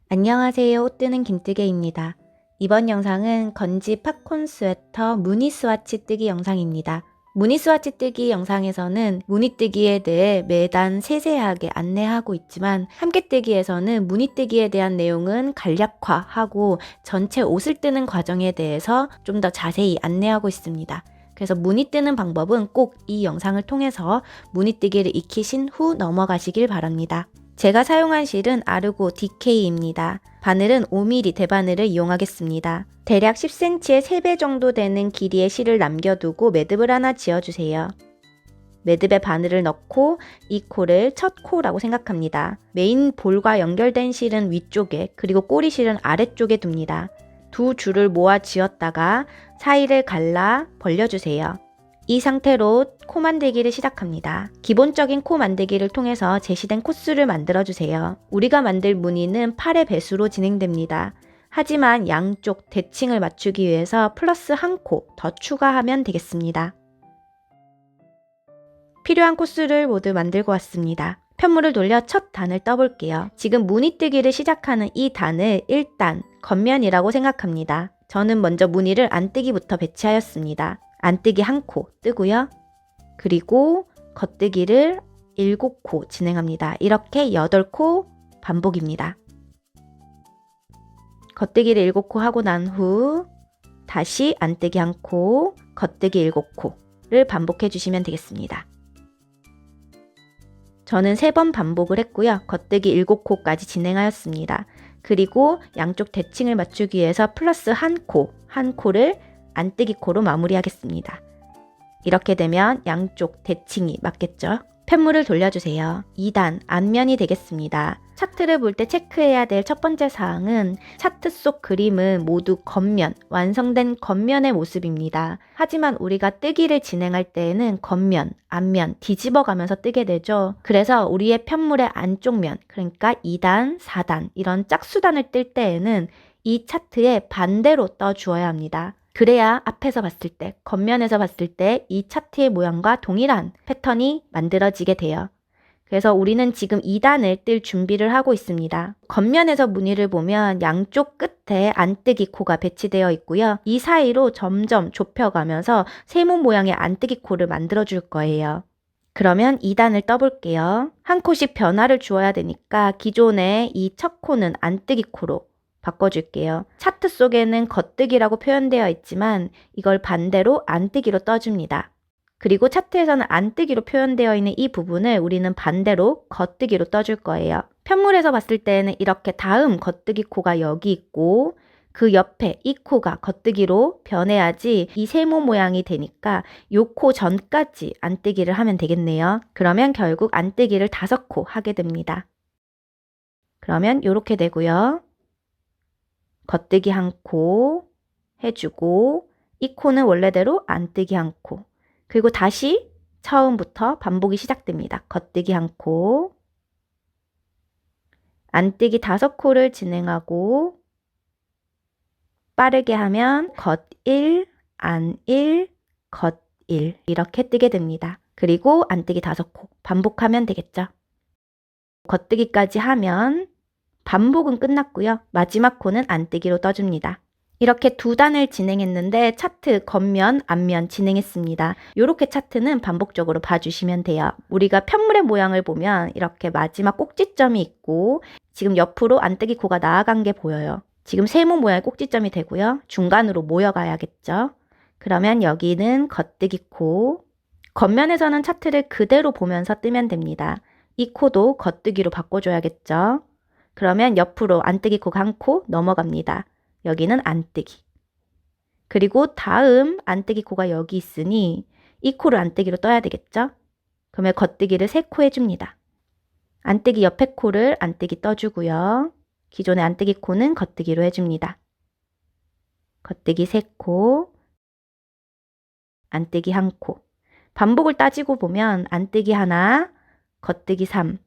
안녕하세요. 옷 뜨는 김뜨개입니다. 이번 영상은 건지 팝콘 스웨터 무늬 스와치 뜨기 영상입니다. 무늬 스와치 뜨기 영상에서는 무늬 뜨기에 대해 매단 세세하게 안내하고 있지만 함께 뜨기에서는 무늬 뜨기에 대한 내용은 간략화하고 전체 옷을 뜨는 과정에 대해서 좀 더 자세히 안내하고 있습니다. 그래서 무늬 뜨는 방법은 꼭 이 영상을 통해서 무늬 뜨기를 익히신 후 넘어가시길 바랍니다. 제가 사용한 실은 아르고 DK입니다. 바늘은 5mm 대바늘을 이용하겠습니다. 대략 10cm의 3배 정도 되는 길이의 실을 남겨두고 매듭을 하나 지어주세요. 매듭에 바늘을 넣고 이 코를 첫 코라고 생각합니다. 메인 볼과 연결된 실은 위쪽에 그리고 꼬리 실은 아래쪽에 둡니다. 두 줄을 모아 지었다가 사이를 갈라 벌려주세요. 이 상태로 코 만들기를 시작합니다. 기본적인 코 만들기를 통해서 제시된 코수를 만들어주세요. 우리가 만들 무늬는 8의 배수로 진행됩니다. 하지만 양쪽 대칭을 맞추기 위해서 플러스 한 코 더 추가하면 되겠습니다. 필요한 코수를 모두 만들고 왔습니다. 편물을 돌려 첫 단을 떠볼게요. 지금 무늬 뜨기를 시작하는 이 단을 일단 겉면이라고 생각합니다. 저는 먼저 무늬를 안뜨기부터 배치하였습니다. 안뜨기 한 코 뜨고요. 그리고 겉뜨기를 7코 진행합니다. 이렇게 8코 반복입니다. 겉뜨기를 7코 하고 난 후 다시 안뜨기 한 코, 겉뜨기 7코를 반복해 주시면 되겠습니다. 저는 3번 반복을 했고요. 겉뜨기 7코까지 진행하였습니다. 그리고 양쪽 대칭을 맞추기 위해서 플러스 한 코를 안뜨기 코로 마무리하겠습니다. 이렇게 되면 양쪽 대칭이 맞겠죠? 펜물을 돌려주세요. 2단 앞면이 되겠습니다. 차트를 볼 때 체크해야 될 첫 번째 사항은 차트 속 그림은 모두 겉면, 완성된 겉면의 모습입니다. 하지만 우리가 뜨기를 진행할 때에는 겉면, 앞면 뒤집어 가면서 뜨게 되죠. 그래서 우리의 편물의 안쪽 면, 그러니까 2단, 4단 이런 짝수단을 뜰 때에는 이 차트에 반대로 떠 주어야 합니다. 그래야 앞에서 봤을 때, 겉면에서 봤을 때 이 차트의 모양과 동일한 패턴이 만들어지게 돼요. 그래서 우리는 지금 2단을 뜰 준비를 하고 있습니다. 겉면에서 무늬를 보면 양쪽 끝에 안뜨기 코가 배치되어 있고요. 이 사이로 점점 좁혀가면서 세모 모양의 안뜨기 코를 만들어 줄 거예요. 그러면 2단을 떠볼게요. 한 코씩 변화를 주어야 되니까 기존의 이 첫 코는 안뜨기 코로 바꿔줄게요. 차트 속에는 겉뜨기라고 표현되어 있지만 이걸 반대로 안뜨기로 떠줍니다. 그리고 차트에서는 안뜨기로 표현되어 있는 이 부분을 우리는 반대로 겉뜨기로 떠줄 거예요. 편물에서 봤을 때는 이렇게 다음 겉뜨기 코가 여기 있고 그 옆에 이 코가 겉뜨기로 변해야지 이 세모 모양이 되니까 요 코 전까지 안뜨기를 하면 되겠네요. 그러면 결국 안뜨기를 5코 하게 됩니다. 그러면 이렇게 되고요. 겉뜨기 한 코 해주고 이 코는 원래대로 안뜨기 한 코 그리고 다시 처음부터 반복이 시작됩니다. 겉뜨기 한 코 안뜨기 5코를 진행하고 빠르게 하면 겉 1, 안 1, 겉 1 이렇게 뜨게 됩니다. 그리고 안뜨기 5코 반복하면 되겠죠. 겉뜨기까지 하면 반복은 끝났고요. 마지막 코는 안뜨기로 떠줍니다. 이렇게 2단을 진행했는데 차트 겉면, 앞면 진행했습니다. 이렇게 차트는 반복적으로 봐주시면 돼요. 우리가 편물의 모양을 보면 이렇게 마지막 꼭지점이 있고 지금 옆으로 안뜨기 코가 나아간 게 보여요. 지금 세모 모양의 꼭지점이 되고요. 중간으로 모여가야겠죠. 그러면 여기는 겉뜨기 코. 겉면에서는 차트를 그대로 보면서 뜨면 됩니다. 이 코도 겉뜨기로 바꿔줘야겠죠. 그러면 옆으로 안뜨기 코가 한 코 넘어갑니다. 여기는 안뜨기. 그리고 다음 안뜨기 코가 여기 있으니 이 코를 안뜨기로 떠야 되겠죠? 그러면 겉뜨기를 3코 해줍니다. 안뜨기 옆에 코를 안뜨기 떠주고요. 기존의 안뜨기 코는 겉뜨기로 해줍니다. 겉뜨기 3코, 안뜨기 1코. 반복을 따지고 보면 안뜨기 하나, 겉뜨기 3,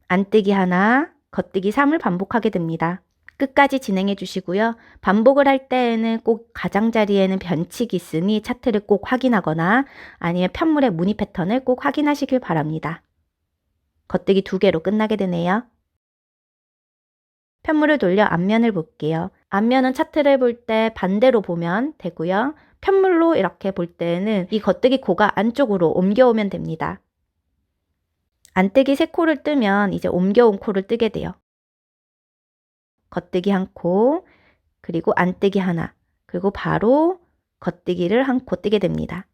안뜨기 하나, 겉뜨기 3을 반복하게 됩니다. 끝까지 진행해 주시고요. 반복을 할 때에는 꼭 가장자리에는 변칙이 있으니 차트를 꼭 확인하거나 아니면 편물의 무늬 패턴을 꼭 확인하시길 바랍니다. 겉뜨기 2개로 끝나게 되네요. 편물을 돌려 앞면을 볼게요. 앞면은 차트를 볼 때 반대로 보면 되고요. 편물로 이렇게 볼 때는 이 겉뜨기 코가 안쪽으로 옮겨오면 됩니다. 안뜨기 3코를 뜨면 이제 옮겨온 코를 뜨게 돼요. 겉뜨기 1코, 그리고 안뜨기 하나, 그리고 바로 겉뜨기를 1코 뜨게 됩니다.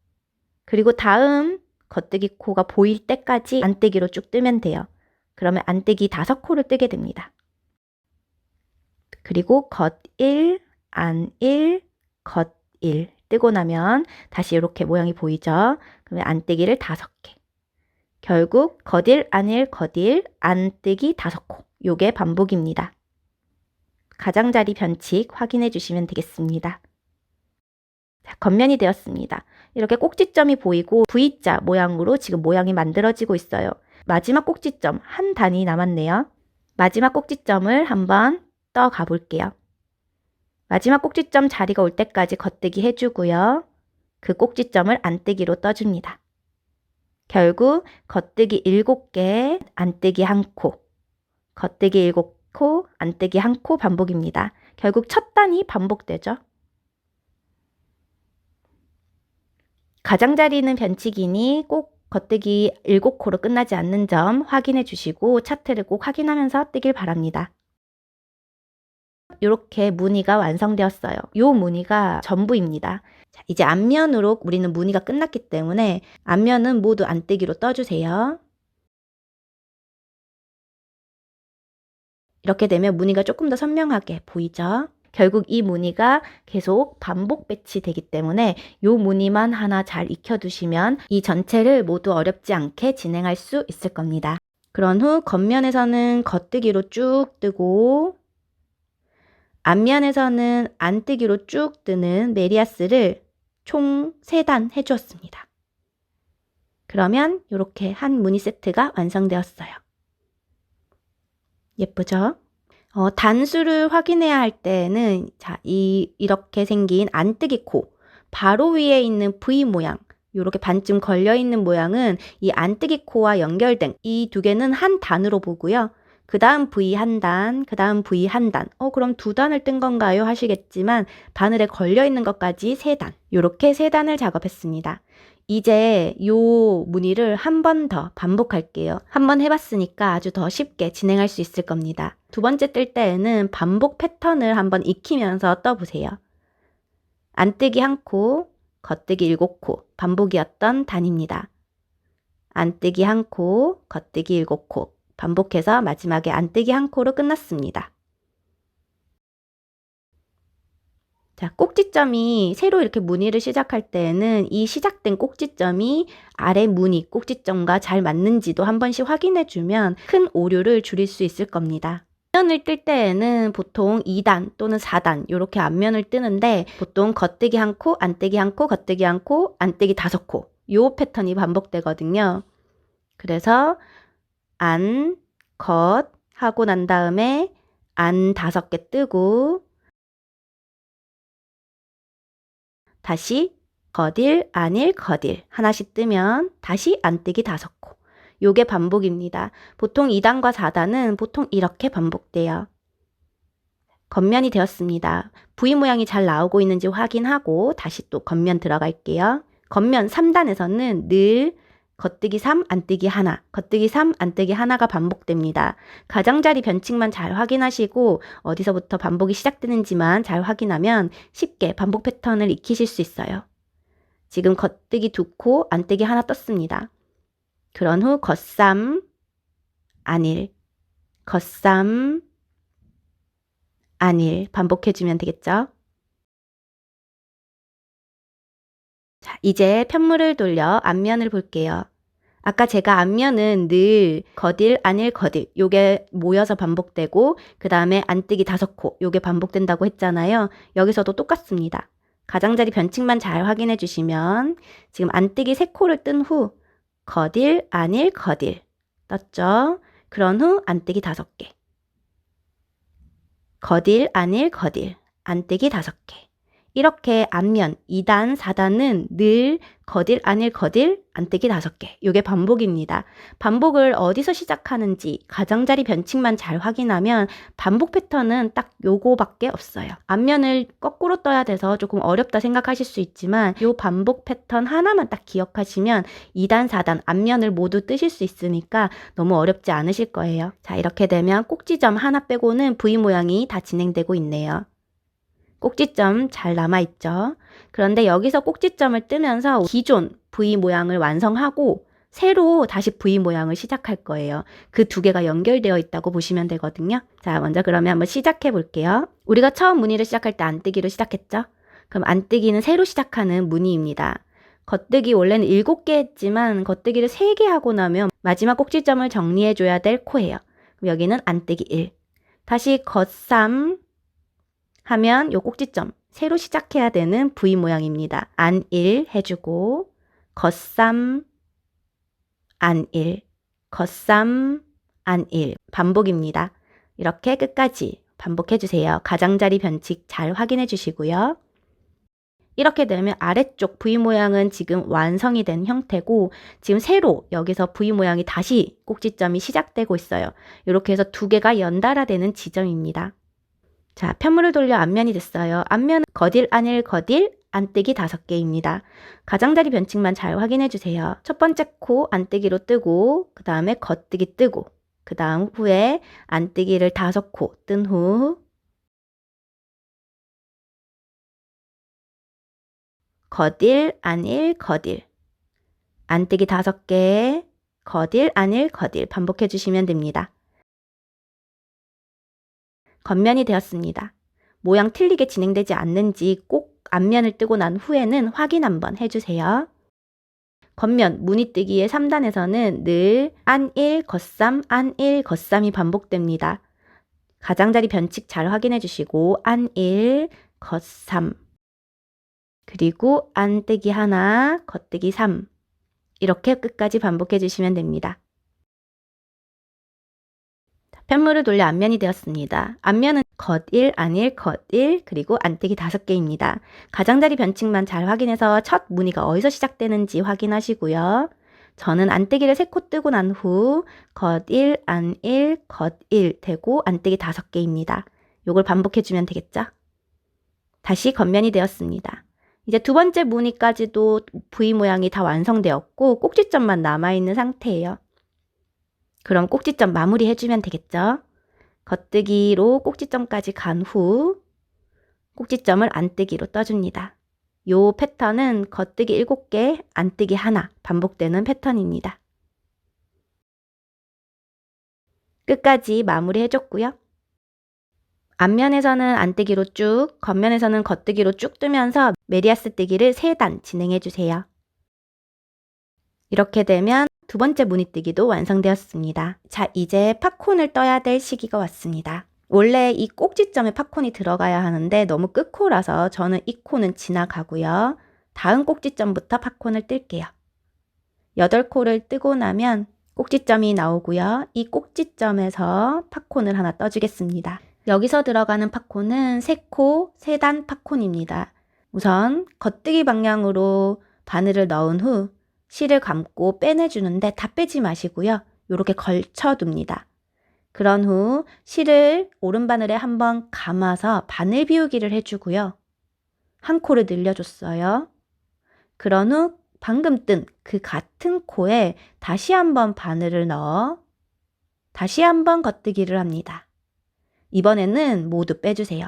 그리고 다음 겉뜨기 코가 보일 때까지 안뜨기로 쭉 뜨면 돼요. 그러면 안뜨기 5코를 뜨게 됩니다. 그리고 겉 1, 안 1, 겉 1 뜨고 나면 다시 이렇게 모양이 보이죠? 그러면 안뜨기를 5개. 결국 겉 1, 안 1, 겉 1, 안뜨기 5코. 요게 반복입니다. 가장자리 변칙 확인해 주시면 되겠습니다. 자, 겉면이 되었습니다. 이렇게 꼭지점이 보이고 V자 모양으로 지금 모양이 만들어지고 있어요. 마지막 꼭지점 한 단이 남았네요. 마지막 꼭지점을 한번 떠 가볼게요. 마지막 꼭지점 자리가 올 때까지 겉뜨기 해주고요. 그 꼭지점을 안뜨기로 떠줍니다. 결국 겉뜨기 7개, 안뜨기 1코, 겉뜨기 7코, 안뜨기 1코 반복입니다. 결국 첫 단이 반복되죠. 가장자리는 변칙이니 꼭 겉뜨기 7코로 끝나지 않는 점 확인해 주시고 차트를 꼭 확인하면서 뜨길 바랍니다. 이렇게 무늬가 완성되었어요. 이 무늬가 전부입니다. 자, 이제 앞면으로 우리는 무늬가 끝났기 때문에 앞면은 모두 안뜨기로 떠주세요. 이렇게 되면 무늬가 조금 더 선명하게 보이죠? 결국 이 무늬가 계속 반복 배치되기 때문에 이 무늬만 하나 잘 익혀두시면 이 전체를 모두 어렵지 않게 진행할 수 있을 겁니다. 그런 후 겉면에서는 겉뜨기로 쭉 뜨고 앞면에서는 안뜨기로 쭉 뜨는 메리아스를 총 3단 해주었습니다. 그러면 이렇게 한 무늬 세트가 완성되었어요. 예쁘죠? 단수를 확인해야 할 때는 자, 이렇게 생긴 안뜨기 코 바로 위에 있는 V 모양 이렇게 반쯤 걸려있는 모양은 이 안뜨기 코와 연결된 이 2개는 한 단으로 보고요. 그 다음 V 한 단, 그 다음 V 한 단. 그럼 2단을 뜬 건가요? 하시겠지만 바늘에 걸려있는 것까지 3단. 이렇게 3단을 작업했습니다. 이제 요 무늬를 한 번 더 반복할게요. 한 번 해봤으니까 아주 더 쉽게 진행할 수 있을 겁니다. 2번째 뜰 때에는 반복 패턴을 한번 익히면서 떠보세요. 안뜨기 1코, 겉뜨기 7코, 반복이었던 단입니다. 안뜨기 1코, 겉뜨기 7코, 반복해서 마지막에 안뜨기 1코로 끝났습니다. 자, 꼭지점이 새로 이렇게 무늬를 시작할 때에는 이 시작된 꼭지점이 아래 무늬 꼭지점과 잘 맞는지도 한 번씩 확인해 주면 큰 오류를 줄일 수 있을 겁니다. 앞면을 뜰 때에는 보통 2단 또는 4단 이렇게 앞면을 뜨는데 보통 겉뜨기 1코, 안뜨기 1코, 겉뜨기 1코, 안뜨기 5코 요 패턴이 반복되거든요. 그래서 안, 겉 하고 난 다음에 안 5개 뜨고 다시 겉일, 안일, 겉일 하나씩 뜨면 다시 안뜨기 5코. 요게 반복입니다. 보통 2단과 4단은 보통 이렇게 반복돼요. 겉면이 되었습니다. V 모양이 잘 나오고 있는지 확인하고 다시 또 겉면 들어갈게요. 겉면 3단에서는 늘 겉뜨기 3, 안뜨기 하나, 겉뜨기 3, 안뜨기 하나가 반복됩니다. 가장자리 변칙만 잘 확인하시고 어디서부터 반복이 시작되는지만 잘 확인하면 쉽게 반복 패턴을 익히실 수 있어요. 지금 겉뜨기 2코, 안뜨기 하나 떴습니다. 그런 후 겉삼, 안일, 겉삼, 안일 반복해주면 되겠죠? 자, 이제 편물을 돌려 앞면을 볼게요. 아까 제가 앞면은 늘 겉일, 안일, 겉일 요게 모여서 반복되고 그 다음에 안뜨기 5코 요게 반복된다고 했잖아요. 여기서도 똑같습니다. 가장자리 변칙만 잘 확인해 주시면 지금 안뜨기 3코를 뜬 후 겉일, 안일, 겉일 떴죠? 그런 후 안뜨기 5개 겉일, 안일, 겉일 안뜨기 5개 이렇게 앞면 2단, 4단은 늘 거딜, 안일, 거딜, 안뜨기 5개. 요게 반복입니다. 반복을 어디서 시작하는지 가장자리 변칙만 잘 확인하면 반복 패턴은 딱 요거밖에 없어요. 앞면을 거꾸로 떠야 돼서 조금 어렵다 생각하실 수 있지만 요 반복 패턴 하나만 딱 기억하시면 2단, 4단 앞면을 모두 뜨실 수 있으니까 너무 어렵지 않으실 거예요. 자, 이렇게 되면 꼭지점 하나 빼고는 V 모양이 다 진행되고 있네요. 꼭지점 잘 남아있죠. 그런데 여기서 꼭지점을 뜨면서 기존 V 모양을 완성하고 새로 다시 V 모양을 시작할 거예요. 그 두 개가 연결되어 있다고 보시면 되거든요. 자, 먼저 그러면 한번 시작해 볼게요. 우리가 처음 무늬를 시작할 때 안뜨기로 시작했죠? 그럼 안뜨기는 새로 시작하는 무늬입니다. 겉뜨기 원래는 7개 했지만 겉뜨기를 3개 하고 나면 마지막 꼭지점을 정리해 줘야 될 코예요. 그럼 여기는 안뜨기 1. 다시 겉3 하면 요 꼭지점 새로 시작해야 되는 V 모양입니다. 안1 해주고 겉3 안1 겉3 안1 반복입니다. 이렇게 끝까지 반복해 주세요. 가장자리 변칙 잘 확인해 주시고요. 이렇게 되면 아래쪽 V 모양은 지금 완성이 된 형태고 지금 새로 여기서 V 모양이 다시 꼭지점이 시작되고 있어요. 이렇게 해서 두 개가 연달아 되는 지점입니다. 자, 편물을 돌려 앞면이 됐어요. 앞면은 거딜, 안일, 거딜, 안뜨기 5개입니다. 가장자리 변칙만 잘 확인해 주세요. 첫 번째 코 안뜨기로 뜨고 그 다음에 겉뜨기 뜨고 그 다음 후에 안뜨기를 5코 뜬 후 거딜, 안일, 거딜 안뜨기 5개 거딜, 안일, 거딜 반복해 주시면 됩니다. 겉면이 되었습니다. 모양 틀리게 진행되지 않는지 꼭 앞면을 뜨고 난 후에는 확인 한번 해주세요. 겉면 무늬뜨기의 3단에서는 늘 안1, 겉3, 안1, 겉3이 반복됩니다. 가장자리 변칙 잘 확인해 주시고 안1, 겉3 그리고 안뜨기 하나, 겉뜨기 3 이렇게 끝까지 반복해 주시면 됩니다. 편물을 돌려 앞면이 되었습니다. 앞면은 겉1, 안일, 겉1, 그리고 안뜨기 5개입니다. 가장자리 변칙만 잘 확인해서 첫 무늬가 어디서 시작되는지 확인하시고요. 저는 안뜨기를 3코 뜨고 난 후 겉1, 안일, 겉1 되고 안뜨기 5개입니다. 요걸 반복해주면 되겠죠? 다시 겉면이 되었습니다. 이제 두 번째 무늬까지도 V 모양이 다 완성되었고 꼭지점만 남아있는 상태예요. 그럼 꼭지점 마무리 해주면 되겠죠? 겉뜨기로 꼭지점까지 간 후 꼭지점을 안뜨기로 떠줍니다. 요 패턴은 겉뜨기 7개, 안뜨기 하나 반복되는 패턴입니다. 끝까지 마무리 해줬고요. 앞면에서는 안뜨기로 쭉, 겉면에서는 겉뜨기로 쭉 뜨면서 메리아스 뜨기를 3단 진행해주세요. 이렇게 되면 두 번째 무늬뜨기도 완성되었습니다. 자, 이제 팝콘을 떠야 될 시기가 왔습니다. 원래 이 꼭지점에 팝콘이 들어가야 하는데 너무 끝코라서 저는 이 코는 지나가고요. 다음 꼭지점부터 팝콘을 뜰게요. 8코를 뜨고 나면 꼭지점이 나오고요. 이 꼭지점에서 팝콘을 하나 떠주겠습니다. 여기서 들어가는 팝콘은 3코, 3단 팝콘입니다. 우선 겉뜨기 방향으로 바늘을 넣은 후 실을 감고 빼내주는데 다 빼지 마시고요. 이렇게 걸쳐둡니다. 그런 후 실을 오른바늘에 한번 감아서 바늘 비우기를 해주고요. 한 코를 늘려줬어요. 그런 후 방금 뜬 그 같은 코에 다시 한번 바늘을 넣어 다시 한번 겉뜨기를 합니다. 이번에는 모두 빼주세요.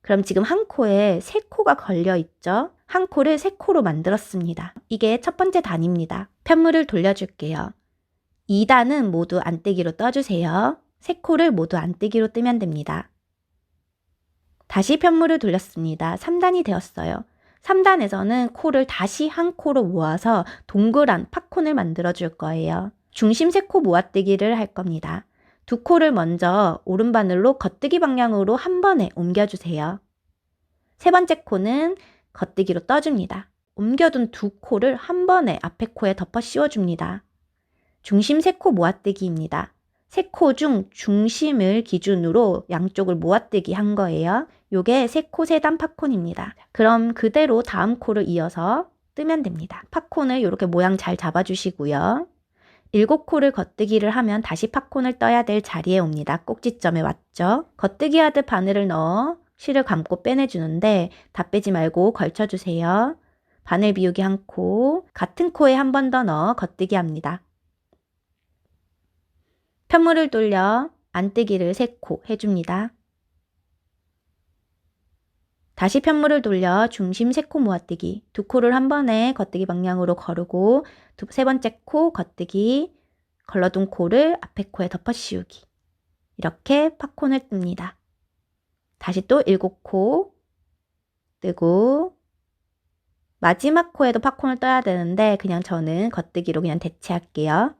그럼 지금 한 코에 3코가 걸려 있죠? 한 코를 3코로 만들었습니다. 이게 첫 번째 단입니다. 편물을 돌려줄게요. 2단은 모두 안뜨기로 떠주세요. 3코를 모두 안뜨기로 뜨면 됩니다. 다시 편물을 돌렸습니다. 3단이 되었어요. 3단에서는 코를 다시 한 코로 모아서 동그란 팝콘을 만들어 줄 거예요. 중심 3코 모아뜨기를 할 겁니다. 2코를 먼저 오른바늘로 겉뜨기 방향으로 한 번에 옮겨주세요. 세 번째 코는 겉뜨기로 떠줍니다. 옮겨둔 2코를 한 번에 앞에 코에 덮어 씌워줍니다. 중심 3코 모아뜨기입니다. 세 코 중 중심을 기준으로 양쪽을 모아뜨기 한 거예요. 요게 세 코 세 단 팝콘입니다. 그럼 그대로 다음 코를 이어서 뜨면 됩니다. 팝콘을 이렇게 모양 잘 잡아주시고요. 7코를 겉뜨기를 하면 다시 팝콘을 떠야 될 자리에 옵니다. 꼭지점에 왔죠? 겉뜨기 하듯 바늘을 넣어 실을 감고 빼내주는데 다 빼지 말고 걸쳐주세요. 바늘 비우기 한 코, 같은 코에 한 번 더 넣어 겉뜨기 합니다. 편물을 돌려 안뜨기를 3코 해줍니다. 다시 편물을 돌려 중심 3코 모아뜨기, 2코를 한 번에 겉뜨기 방향으로 거르고 세 번째 코 겉뜨기, 걸러둔 코를 앞에 코에 덮어 씌우기. 이렇게 팝콘을 뜹니다. 다시 또 7코 뜨고 마지막 코에도 팝콘을 떠야 되는데 그냥 저는 겉뜨기로 그냥 대체할게요.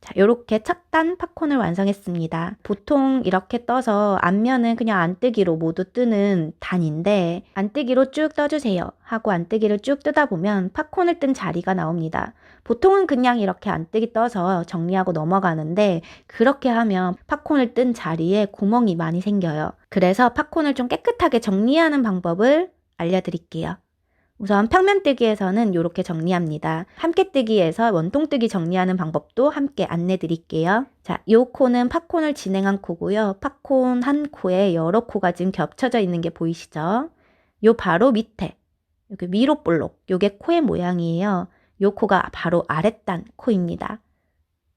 자, 요렇게 첫 단 팝콘을 완성했습니다. 보통 이렇게 떠서 앞면은 그냥 안뜨기로 모두 뜨는 단인데 안뜨기로 쭉 떠주세요 하고 안뜨기를 쭉 뜨다 보면 팝콘을 뜬 자리가 나옵니다. 보통은 그냥 이렇게 안뜨기 떠서 정리하고 넘어가는데 그렇게 하면 팝콘을 뜬 자리에 구멍이 많이 생겨요. 그래서 팝콘을 좀 깨끗하게 정리하는 방법을 알려드릴게요. 우선 평면뜨기에서는 이렇게 정리합니다. 함께뜨기에서 원통뜨기 정리하는 방법도 함께 안내 드릴게요. 자, 이 코는 팝콘을 진행한 코고요. 팝콘 한 코에 여러 코가 지금 겹쳐져 있는 게 보이시죠? 요 바로 밑에 여기 위로 볼록 요게 코의 모양이에요. 요 코가 바로 아랫단 코입니다.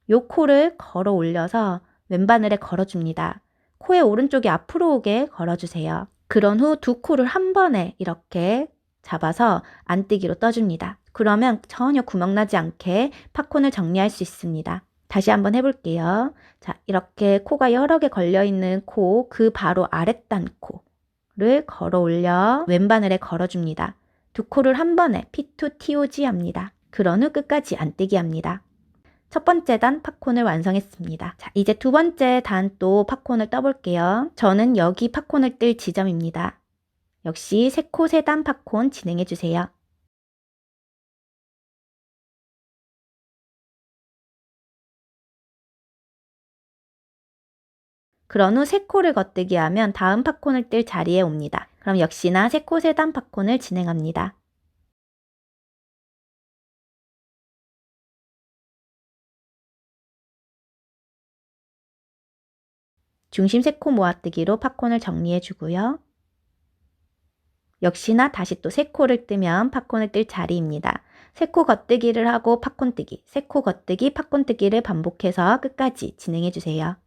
요 코를 걸어 올려서 왼바늘에 걸어줍니다. 코의 오른쪽이 앞으로 오게 걸어주세요. 그런 후 두 코를 한 번에 이렇게 잡아서 안뜨기로 떠줍니다. 그러면 전혀 구멍나지 않게 팝콘을 정리할 수 있습니다. 다시 한번 해볼게요. 자, 이렇게 코가 여러 개 걸려있는 코, 그 바로 아랫단 코를 걸어 올려 왼바늘에 걸어줍니다. 두 코를 한 번에 P2TOG 합니다. 그런 후 끝까지 안뜨기 합니다. 첫 번째 단 팝콘을 완성했습니다. 자, 이제 두 번째 단 또 팝콘을 떠볼게요. 저는 여기 팝콘을 뜰 지점입니다. 역시 3코 3단 팝콘 진행해주세요. 그런 후 3코를 겉뜨기 하면 다음 팝콘을 뜰 자리에 옵니다. 그럼 역시나 3코 3단 팝콘을 진행합니다. 중심 3코 모아뜨기로 팝콘을 정리해주고요. 역시나 다시 또 3코를 뜨면 팝콘을 뜰 자리입니다. 3코 겉뜨기를 하고 팝콘 뜨기, 3코 겉뜨기, 팝콘 뜨기를 반복해서 끝까지 진행해주세요.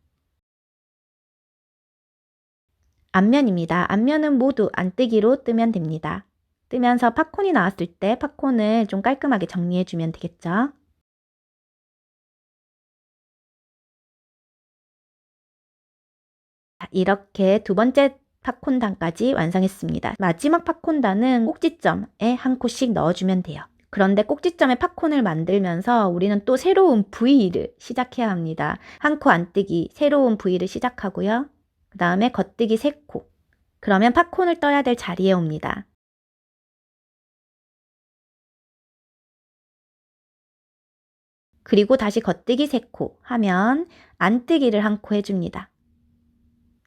앞면입니다. 앞면은 모두 안뜨기로 뜨면 됩니다. 뜨면서 팝콘이 나왔을 때 팝콘을 좀 깔끔하게 정리해주면 되겠죠. 이렇게 두 번째 팝콘단까지 완성했습니다. 마지막 팝콘단은 꼭지점에 한 코씩 넣어주면 돼요. 그런데 꼭지점에 팝콘을 만들면서 우리는 또 새로운 부위를 시작해야 합니다. 한 코 안뜨기 새로운 부위를 시작하고요. 그 다음에 겉뜨기 3코. 그러면 팝콘을 떠야 될 자리에 옵니다. 그리고 다시 겉뜨기 3코 하면 안뜨기를 한 코 해줍니다.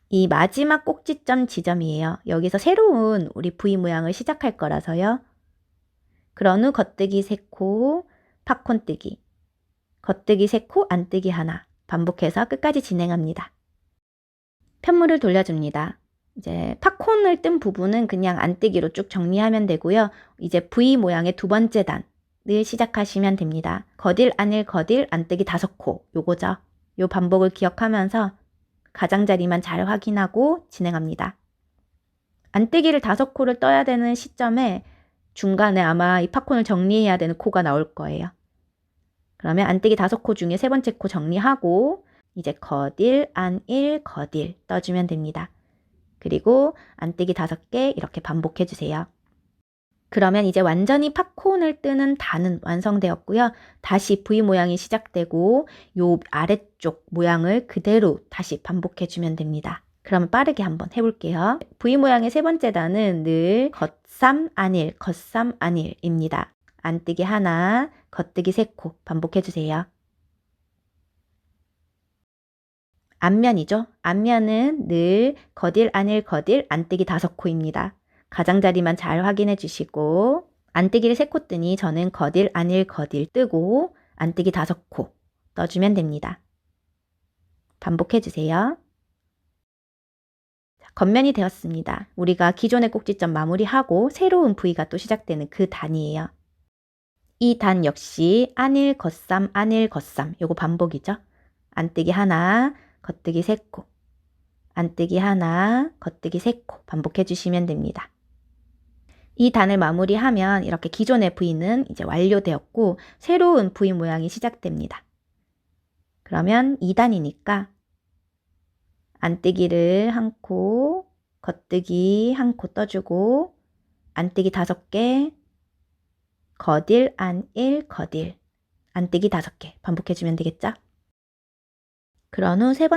이 마지막 꼭지점 지점이에요. 여기서 새로운 우리 V 모양을 시작할 거라서요. 그런 후 겉뜨기 3코, 팝콘 뜨기, 겉뜨기 3코, 안뜨기 하나 반복해서 끝까지 진행합니다. 편물을 돌려줍니다. 이제 팝콘을 뜬 부분은 그냥 안뜨기로 쭉 정리하면 되고요. 이제 V 모양의 두 번째 단을 시작하시면 됩니다. 겉일, 안일, 겉일, 안뜨기 5코 요거죠. 요 반복을 기억하면서 가장자리만 잘 확인하고 진행합니다. 안뜨기를 5코를 떠야 되는 시점에 중간에 아마 이 팝콘을 정리해야 되는 코가 나올 거예요. 그러면 안뜨기 5코 중에 세 번째 코 정리하고 이제 겉일, 안일, 겉일 떠주면 됩니다. 그리고 안뜨기 5개 이렇게 반복해주세요. 그러면 이제 완전히 팝콘을 뜨는 단은 완성되었고요. 다시 V 모양이 시작되고 요 아래쪽 모양을 그대로 다시 반복해주면 됩니다. 그러면 빠르게 한번 해볼게요. V 모양의 세 번째 단은 늘 겉삼, 안일, 겉삼, 안일입니다. 안뜨기 하나, 겉뜨기 3코 반복해주세요. 앞면이죠. 앞면은 늘 겉일, 안일, 겉일, 안뜨기 5코입니다. 가장자리만 잘 확인해 주시고 안뜨기를 3코 뜨니 저는 겉일, 안일, 겉일 뜨고 안뜨기 5코 떠주면 됩니다. 반복해 주세요. 겉면이 되었습니다. 우리가 기존의 꼭지점 마무리하고 새로운 부위가 또 시작되는 그 단이에요. 이 단 역시 안일, 겉삼, 안일, 겉삼 요거 반복이죠. 안뜨기 하나, 겉뜨기 3코, 안뜨기 하나, 겉뜨기 3코 반복해 주시면 됩니다. 이 단을 마무리하면 이렇게 기존의 부위는 이제 완료되었고 새로운 부위 모양이 시작됩니다. 그러면 2단이니까 안뜨기를 1코, 겉뜨기 1코 떠주고 안뜨기 5개, 겉일, 안일, 겉일, 안뜨기 5개 반복해주면 되겠죠? 그런 후 세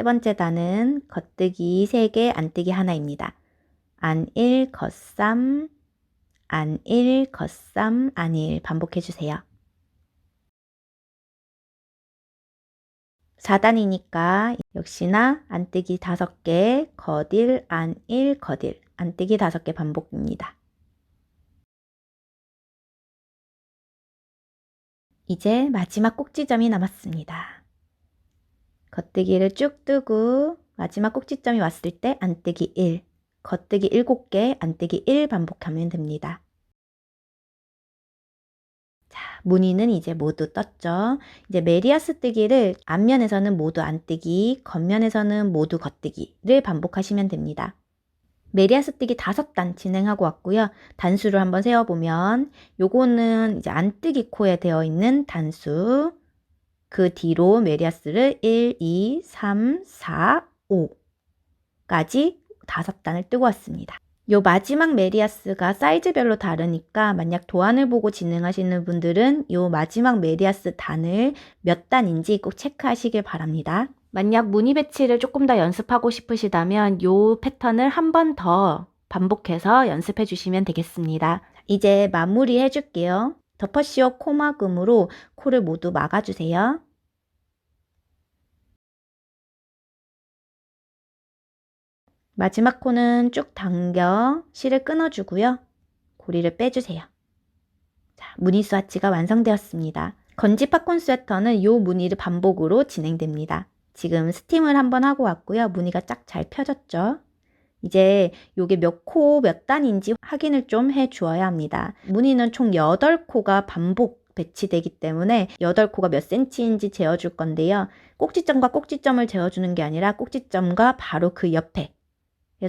번째 단은 겉뜨기 3개, 안뜨기 하나입니다. 안일, 겉삼, 안일, 겉삼, 안일 반복해주세요. 4단이니까 역시나 안뜨기 5개, 겉일, 안일, 겉일, 안뜨기 5개 반복입니다. 이제 마지막 꼭지점이 남았습니다. 겉뜨기를 쭉 뜨고 마지막 꼭지점이 왔을 때 안뜨기 1, 겉뜨기 7개, 안뜨기 1 반복하면 됩니다. 자, 무늬는 이제 모두 떴죠. 이제 메리아스 뜨기를 앞면에서는 모두 안뜨기, 겉면에서는 모두 겉뜨기를 반복하시면 됩니다. 메리아스 뜨기 5단 진행하고 왔고요. 단수를 한번 세어보면 요거는 이제 안뜨기 코에 되어 있는 단수, 그 뒤로 메리아스를 1, 2, 3, 4, 5까지 5단을 뜨고 왔습니다. 요 마지막 메리아스가 사이즈별로 다르니까 만약 도안을 보고 진행하시는 분들은 요 마지막 메리아스 단을 몇 단인지 꼭 체크하시길 바랍니다. 만약 무늬 배치를 조금 더 연습하고 싶으시다면 요 패턴을 한 번 더 반복해서 연습해 주시면 되겠습니다. 이제 마무리 해줄게요. 더퍼시어 코막음으로 코를 모두 막아주세요. 마지막 코는 쭉 당겨 실을 끊어주고요. 고리를 빼주세요. 자, 무늬 스와치가 완성되었습니다. 건지 팝콘 스웨터는 이 무늬를 반복으로 진행됩니다. 지금 스팀을 한번 하고 왔고요. 무늬가 쫙 잘 펴졌죠? 이제 요게 몇 코, 몇 단인지 확인을 좀 해주어야 합니다. 무늬는 총 8코가 반복 배치되기 때문에 8코가 몇 cm인지 재어줄 건데요. 꼭지점과 꼭지점을 재어주는 게 아니라 꼭지점과 바로 그 옆에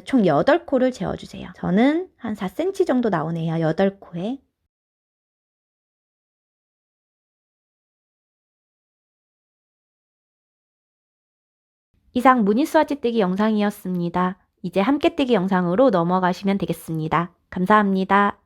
총 8코를 재어주세요. 저는 한 4cm 정도 나오네요. 8코에. 이상 무늬 스와치 뜨기 영상이었습니다. 이제 함께 뜨기 영상으로 넘어가시면 되겠습니다. 감사합니다.